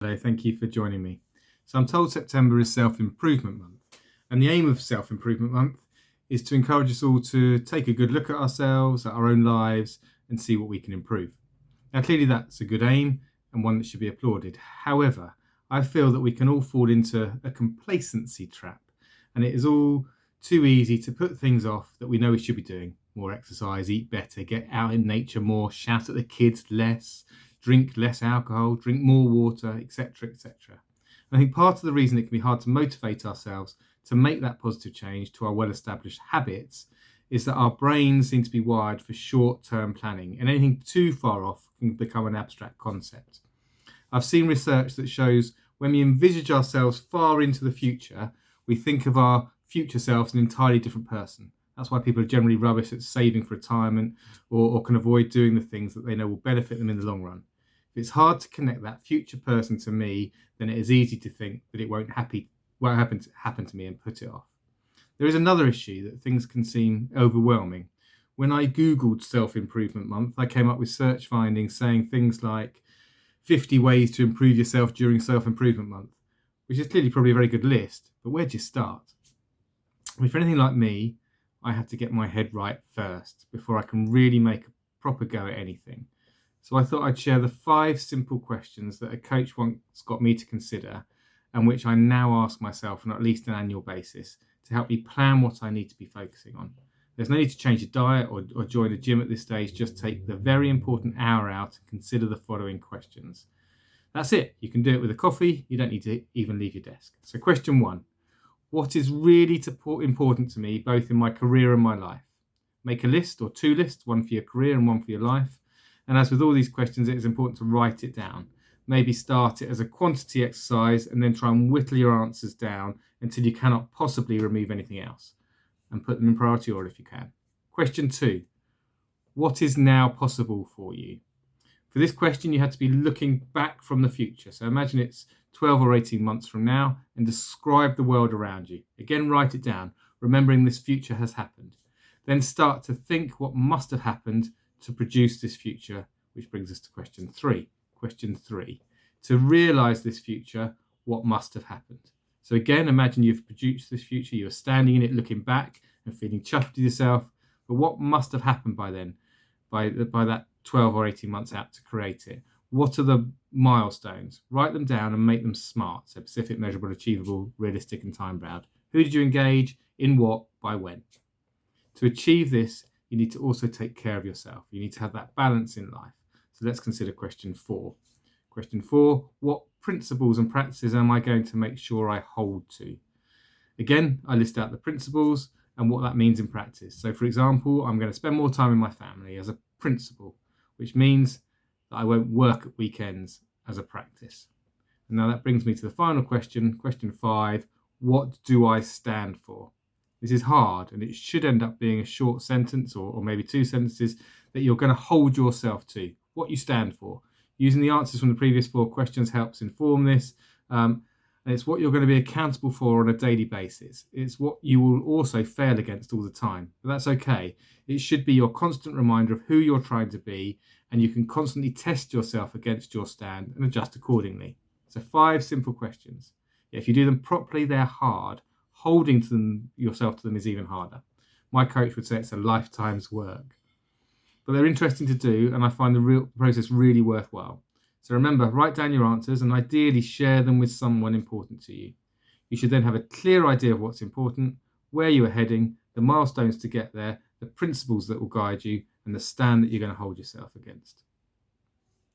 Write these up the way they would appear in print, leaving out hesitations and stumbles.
Hello, thank you for joining me. So I'm told September is Self-Improvement Month, and the aim of Self-Improvement Month is to encourage us all to take a good look at ourselves, at our own lives, and see what we can improve. Now, clearly that's a good aim and one that should be applauded. However, I feel that we can all fall into a complacency trap, and it is all too easy to put things off that we know we should be doing. More exercise, eat better, get out in nature more, shout at the kids less, drink less alcohol, drink more water, etc., etc. I think part of the reason it can be hard to motivate ourselves to make that positive change to our well-established habits is that our brains seem to be wired for short-term planning, and anything too far off can become an abstract concept. I've seen research that shows when we envisage ourselves far into the future, we think of our future selves as an entirely different person. That's why people are generally rubbish at saving for retirement or can avoid doing the things that they know will benefit them in the long run. If it's hard to connect that future person to me, then it is easy to think that it won't happen to me and put it off. There is another issue that things can seem overwhelming. When I Googled Self-Improvement Month, I came up with search findings saying things like 50 ways to improve yourself during Self-Improvement Month, which is clearly probably a very good list, but where do you start? If you're anything like me, I have to get my head right first before I can really make a proper go at anything. So I thought I'd share the 5 simple questions that a coach once got me to consider and which I now ask myself on at least an annual basis to help me plan what I need to be focusing on. There's no need to change your diet or join a gym at this stage. Just take the very important hour out and consider the following questions. That's it. You can do it with a coffee. You don't need to even leave your desk. So question 1. What is really important to me, both in my career and my life? Make a list or 2 lists, one for your career and one for your life. And as with all these questions, it is important to write it down. Maybe start it as a quantity exercise and then try and whittle your answers down until you cannot possibly remove anything else, and put them in priority order if you can. Question 2. What is now possible for you? For this question, you had to be looking back from the future. So imagine it's 12 or 18 months from now and describe the world around you. Again, write it down, remembering this future has happened. Then start to think what must have happened to produce this future, which brings us to question 3. Question 3. To realize this future, what must have happened? So again, imagine you've produced this future, you're standing in it, looking back and feeling chuffed with yourself. But what must have happened by then, by that 12 or 18 months out to create it? What are the milestones? Write them down and make them SMART. So specific, measurable, achievable, realistic, and time-bound. Who did you engage? In what? By when? To achieve this, you need to also take care of yourself. You need to have that balance in life. So let's consider question 4. Question 4, what principles and practices am I going to make sure I hold to? Again, I list out the principles and what that means in practice. So for example, I'm going to spend more time with my family as a principle, which means that I won't work at weekends as a practice. And now that brings me to the final question, question 5, what do I stand for? This is hard, and it should end up being a short sentence or maybe 2 sentences that you're going to hold yourself to, what you stand for. Using the answers from the previous 4 questions helps inform this. And it's what you're going to be accountable for on a daily basis. It's what you will also fail against all the time. But that's okay. It should be your constant reminder of who you're trying to be, and you can constantly test yourself against your stand and adjust accordingly. So 5 simple questions. If you do them properly, they're hard. Holding to yourself to them is even harder. My coach would say it's a lifetime's work. But they're interesting to do, and I find the process really worthwhile. So remember, write down your answers and ideally share them with someone important to you. You should then have a clear idea of what's important, where you are heading, the milestones to get there, the principles that will guide you, and the stand that you're going to hold yourself against.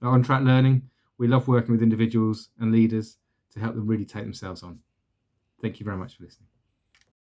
At On Track Learning, we love working with individuals and leaders to help them really take themselves on. Thank you very much for listening.